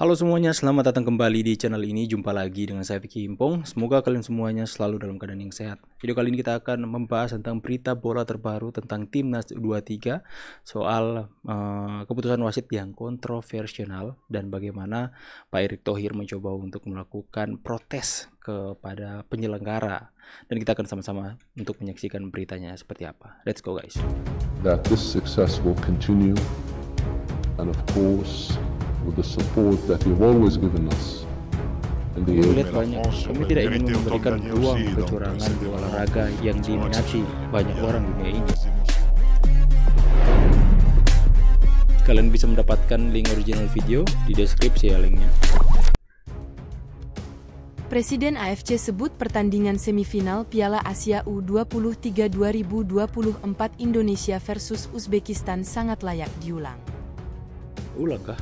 Halo semuanya, selamat datang kembali di channel ini. Jumpa lagi dengan saya Vicky Impong. Semoga kalian semuanya selalu dalam keadaan yang sehat. Video kali ini kita akan membahas tentang berita bola terbaru tentang Timnas U23, soal keputusan wasit yang kontroversial dan bagaimana Pak Erick Thohir mencoba untuk melakukan protes kepada penyelenggara. Dan kita akan sama-sama untuk menyaksikan beritanya seperti apa. Let's go guys. That this success will continue, and of course with the support that you've always given us. Lihat banyak, kami tidak ingin memberikan ruang kecurangan di olahraga yang diminati banyak orang dunia ini. Kalian bisa mendapatkan link original video di deskripsi ya linknya. Presiden AFC sebut pertandingan semifinal Piala Asia U23 2024 Indonesia versus Uzbekistan sangat layak diulang. Ulang kah?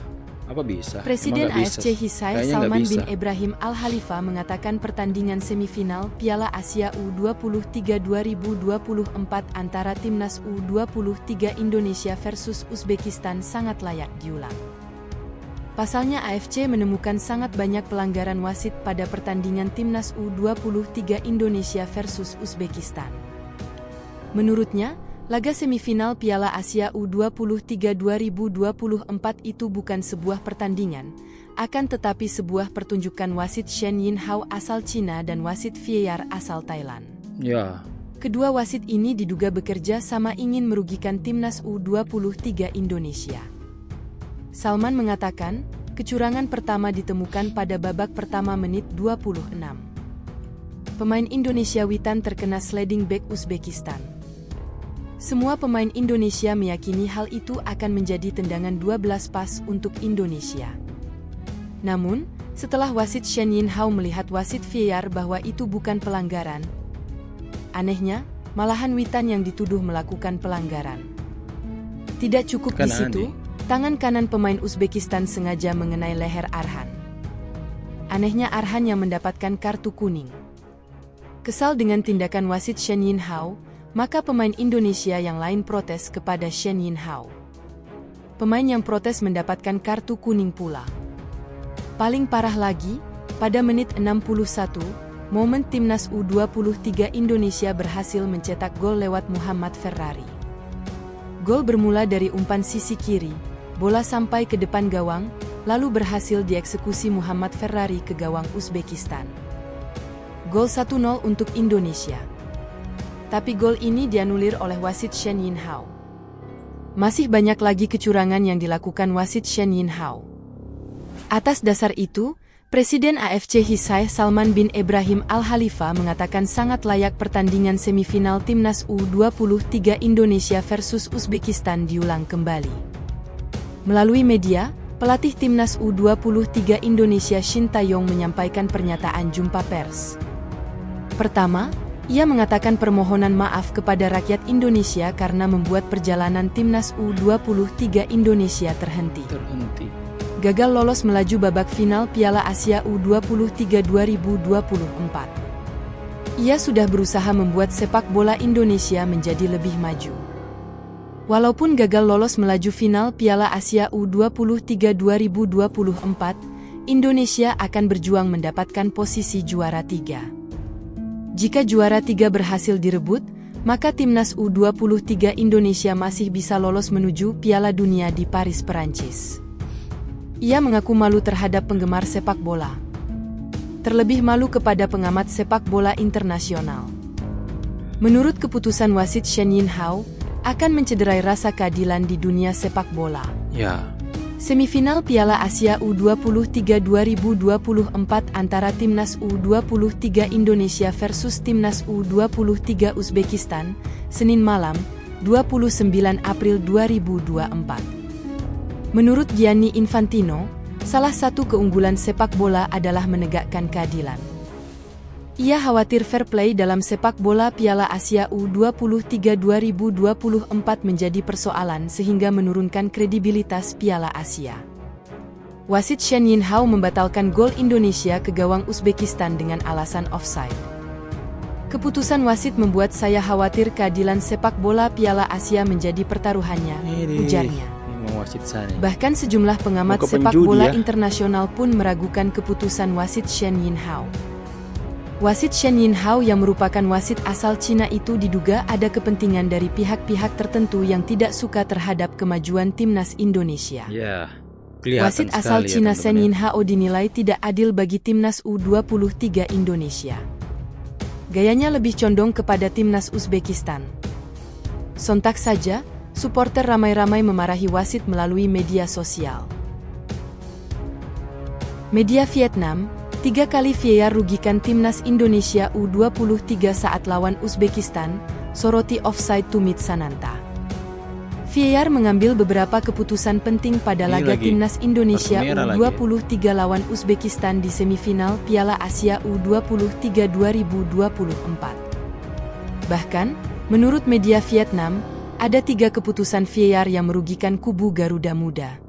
Apa bisa? Presiden AFC Hisai Salman bin Ibrahim Al Khalifa mengatakan pertandingan semifinal Piala Asia U23 2024 antara Timnas U23 Indonesia versus Uzbekistan sangat layak diulang. Pasalnya AFC menemukan sangat banyak pelanggaran wasit pada pertandingan Timnas U23 Indonesia versus Uzbekistan. Menurutnya, laga semifinal Piala Asia U23 2024 itu bukan sebuah pertandingan, akan tetapi sebuah pertunjukan wasit Shen Yinhao asal Cina dan wasit VAR asal Thailand. Ya. Kedua wasit ini diduga bekerja sama ingin merugikan Timnas U23 Indonesia. Salman mengatakan, kecurangan pertama ditemukan pada babak pertama menit 26. Pemain Indonesia Witan terkena sliding back Uzbekistan. Semua pemain Indonesia meyakini hal itu akan menjadi tendangan 12 pas untuk Indonesia. Namun, setelah wasit Shen Yinhao melihat wasit VAR bahwa itu bukan pelanggaran, anehnya, malahan Witan yang dituduh melakukan pelanggaran. Tidak cukup di situ, tangan kanan pemain Uzbekistan sengaja mengenai leher Arhan. Anehnya Arhan yang mendapatkan kartu kuning. Kesal dengan tindakan wasit Shen Yinhao, maka pemain Indonesia yang lain protes kepada Shen Yinhao. Pemain yang protes mendapatkan kartu kuning pula. Paling parah lagi, pada menit 61, momen Timnas U23 Indonesia berhasil mencetak gol lewat Muhammad Ferrari. Gol bermula dari umpan sisi kiri, bola sampai ke depan gawang, lalu berhasil dieksekusi Muhammad Ferrari ke gawang Uzbekistan. Gol 1-0 untuk Indonesia. Tapi gol ini dianulir oleh wasit Shen Yinhao. Masih banyak lagi kecurangan yang dilakukan wasit Shen Yinhao. Atas dasar itu, Presiden AFC Hisai Salman bin Ibrahim Al Khalifa mengatakan sangat layak pertandingan semifinal Timnas U23 Indonesia versus Uzbekistan diulang kembali. Melalui media, pelatih Timnas U23 Indonesia Shin Tae-yong menyampaikan pernyataan jumpa pers. Pertama, ia mengatakan permohonan maaf kepada rakyat Indonesia karena membuat perjalanan Timnas U23 Indonesia terhenti. Gagal lolos melaju babak final Piala Asia U23 2024. Ia sudah berusaha membuat sepak bola Indonesia menjadi lebih maju. Walaupun gagal lolos melaju final Piala Asia U23 2024, Indonesia akan berjuang mendapatkan posisi juara 3. Jika juara 3 berhasil direbut, maka Timnas U23 Indonesia masih bisa lolos menuju Piala Dunia di Paris, Perancis. Ia mengaku malu terhadap penggemar sepak bola. Terlebih malu kepada pengamat sepak bola internasional. Menurut keputusan wasit Shen Yinhao, akan mencederai rasa keadilan di dunia sepak bola. Ya. Semifinal Piala Asia U23 2024 antara Timnas U23 Indonesia versus Timnas U23 Uzbekistan, Senin malam, 29 April 2024. Menurut Gianni Infantino, salah satu keunggulan sepak bola adalah menegakkan keadilan. Ia khawatir fair play dalam sepak bola Piala Asia U23 2024 menjadi persoalan sehingga menurunkan kredibilitas Piala Asia. Wasit Shen Yinhao membatalkan gol Indonesia ke gawang Uzbekistan dengan alasan offside. Keputusan wasit membuat saya khawatir keadilan sepak bola Piala Asia menjadi pertaruhannya, ujarnya. wasit sana. Bahkan sejumlah pengamat Mau ke sepak penjudi bola ya. internasional pun meragukan keputusan wasit Shen Yinhao. Wasit Shen Yinhao yang merupakan wasit asal Cina itu diduga ada kepentingan dari pihak-pihak tertentu yang tidak suka terhadap kemajuan timnas Indonesia. Ya, kelihatan Wasit asal sekali ya, Cina Shen teman-teman ya. Yinhao dinilai tidak adil bagi timnas U23 Indonesia. Gayanya lebih condong kepada timnas Uzbekistan. Sontak saja, supporter ramai-ramai memarahi wasit melalui media sosial. Media Vietnam, 3 kali VAR rugikan timnas Indonesia U23 saat lawan Uzbekistan, soroti offside Tumit Sananta. VAR mengambil beberapa keputusan penting pada Ini laga lagi timnas Indonesia kartu merah U23 lawan Uzbekistan di semifinal Piala Asia U23 2024. Bahkan, menurut media Vietnam, ada 3 keputusan VAR yang merugikan kubu Garuda Muda.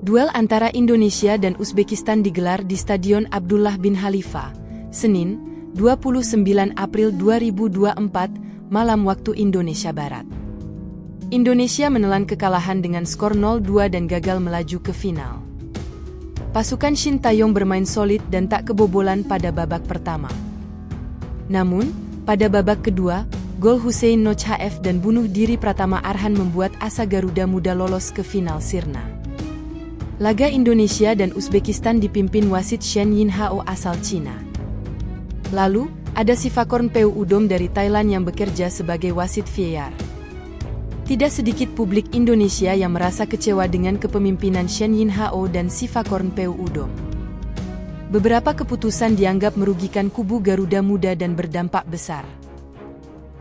Duel antara Indonesia dan Uzbekistan digelar di Stadion Abdullah bin Khalifa, Senin, 29 April 2024, malam waktu Indonesia Barat. Indonesia menelan kekalahan dengan skor 0-2 dan gagal melaju ke final. Pasukan Shin Tae-yong bermain solid dan tak kebobolan pada babak pertama. Namun, pada babak kedua, gol Hussein Noch HF dan bunuh diri Pratama Arhan membuat asa Garuda Muda lolos ke final sirna. Laga Indonesia dan Uzbekistan dipimpin wasit Shen Yinhao asal Cina. Lalu, ada Sivakorn Peu Udom dari Thailand yang bekerja sebagai wasit VAR. Tidak sedikit publik Indonesia yang merasa kecewa dengan kepemimpinan Shen Yinhao dan Sivakorn Peu Udom. Beberapa keputusan dianggap merugikan kubu Garuda Muda dan berdampak besar.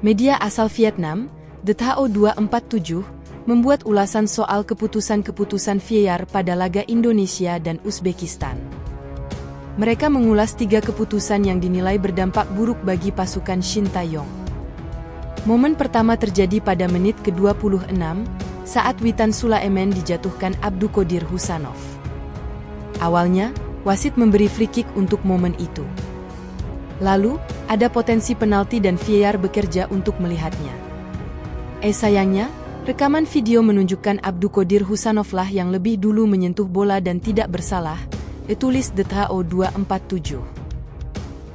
Media asal Vietnam, The Thao 247, membuat ulasan soal keputusan-keputusan VAR pada laga Indonesia dan Uzbekistan. Mereka mengulas 3 keputusan yang dinilai berdampak buruk bagi pasukan Shin Tae-yong. Momen pertama terjadi pada menit ke-26, saat Witan Sulaiman dijatuhkan Abduqodir Husanov. Awalnya, wasit memberi free kick untuk momen itu. Lalu, ada potensi penalti dan VAR bekerja untuk melihatnya. Sayangnya, rekaman video menunjukkan Abduqodir Husanov lah yang lebih dulu menyentuh bola dan tidak bersalah, tulis The Thao 247.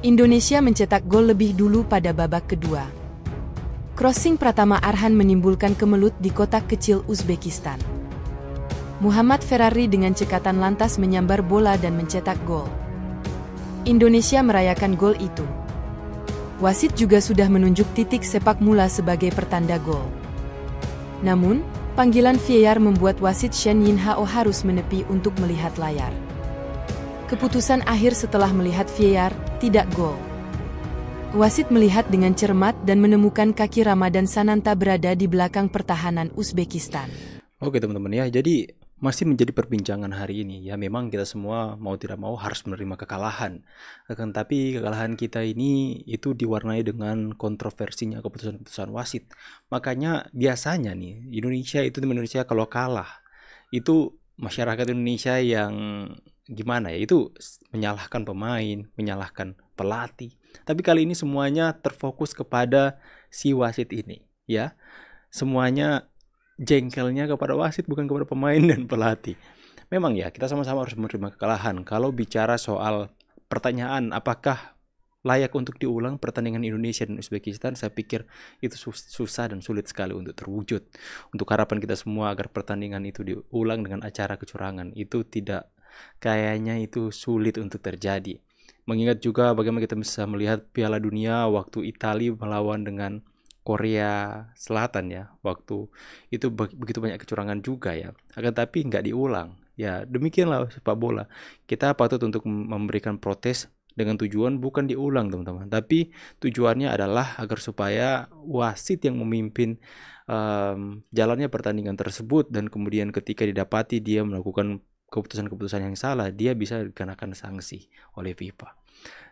Indonesia mencetak gol lebih dulu pada babak kedua. Crossing Pratama Arhan menimbulkan kemelut di kotak kecil Uzbekistan. Muhammad Ferrari dengan cekatan lantas menyambar bola dan mencetak gol. Indonesia merayakan gol itu. Wasit juga sudah menunjuk titik sepak mula sebagai pertanda gol. Namun, panggilan VAR membuat wasit Shen Yinhao harus menepi untuk melihat layar. Keputusan akhir setelah melihat VAR, tidak gol. Wasit melihat dengan cermat dan menemukan kaki Ramadan Sananta berada di belakang pertahanan Uzbekistan. Oke teman-teman ya, jadi masih menjadi perbincangan hari ini ya. Memang kita semua mau tidak mau harus menerima kekalahan. Akan tapi kekalahan kita ini itu diwarnai dengan kontroversinya keputusan-keputusan wasit. Makanya biasanya nih Indonesia kalau kalah itu masyarakat Indonesia yang gimana ya, itu menyalahkan pemain, menyalahkan pelatih. Tapi kali ini semuanya terfokus kepada si wasit ini ya. Semuanya jengkelnya kepada wasit, bukan kepada pemain dan pelatih. Memang ya, kita sama-sama harus menerima kekalahan. Kalau bicara soal pertanyaan apakah layak untuk diulang pertandingan Indonesia dan Uzbekistan, saya pikir itu susah dan sulit sekali untuk terwujud. Untuk harapan kita semua agar pertandingan itu diulang dengan acara kecurangan, itu tidak, kayaknya itu sulit untuk terjadi. Mengingat juga bagaimana kita bisa melihat Piala Dunia waktu Italia melawan dengan Korea Selatan ya, waktu itu begitu banyak kecurangan juga ya, akan tapi nggak diulang ya. Demikianlah sepak bola. Kita patut untuk memberikan protes dengan tujuan bukan diulang teman-teman, tapi tujuannya adalah agar supaya wasit yang memimpin jalannya pertandingan tersebut, dan kemudian ketika didapati dia melakukan keputusan-keputusan yang salah, dia bisa dikenakan sanksi oleh FIFA.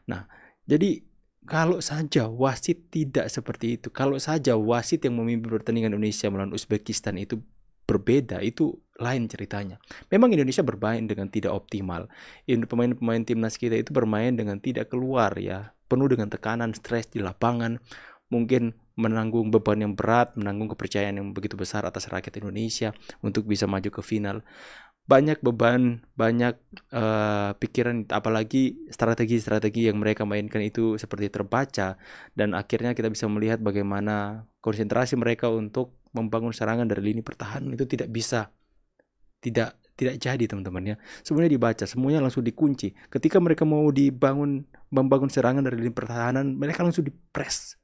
Nah, jadi kalau saja wasit tidak seperti itu, kalau saja wasit yang memimpin pertandingan Indonesia melawan Uzbekistan itu berbeda, itu lain ceritanya. Memang Indonesia bermain dengan tidak optimal. Pemain-pemain timnas kita itu bermain dengan tidak keluar ya, penuh dengan tekanan, stres di lapangan. Mungkin menanggung beban yang berat, menanggung kepercayaan yang begitu besar atas rakyat Indonesia untuk bisa maju ke final. Banyak beban, banyak pikiran, apalagi strategi-strategi yang mereka mainkan itu seperti terbaca, dan akhirnya kita bisa melihat bagaimana konsentrasi mereka untuk membangun serangan dari lini pertahanan itu tidak jadi, teman-teman ya. Semuanya dibaca, semuanya langsung dikunci. Ketika mereka mau membangun serangan dari lini pertahanan, mereka langsung press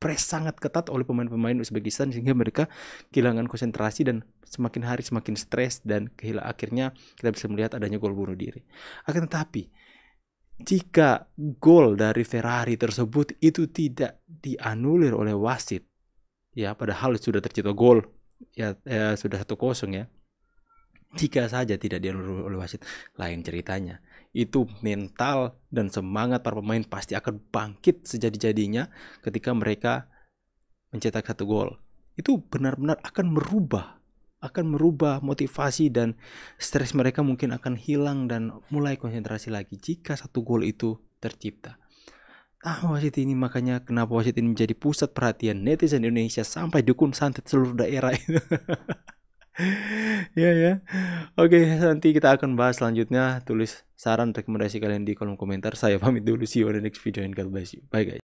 sangat ketat oleh pemain-pemain Uzbekistan, sehingga mereka kehilangan konsentrasi dan semakin hari semakin stres, dan akhirnya kita bisa melihat adanya gol bunuh diri. Akan tetapi jika gol dari Ferrari tersebut itu tidak dianulir oleh wasit, ya, padahal sudah tercipta gol, ya, sudah 1-0 ya. Jika saja tidak dianulir oleh wasit, lain ceritanya. Itu mental dan semangat para pemain pasti akan bangkit sejadi-jadinya ketika mereka mencetak 1 gol. Itu benar-benar akan merubah motivasi, dan stres mereka mungkin akan hilang dan mulai konsentrasi lagi jika 1 gol itu tercipta. Wasit ini, makanya kenapa wasit ini menjadi pusat perhatian netizen Indonesia sampai dukun santet seluruh daerah. Ya. Oke, nanti kita akan bahas selanjutnya. Tulis saran rekomendasi kalian di kolom komentar. Saya pamit dulu, see you on the next video and God bless you. Bye guys.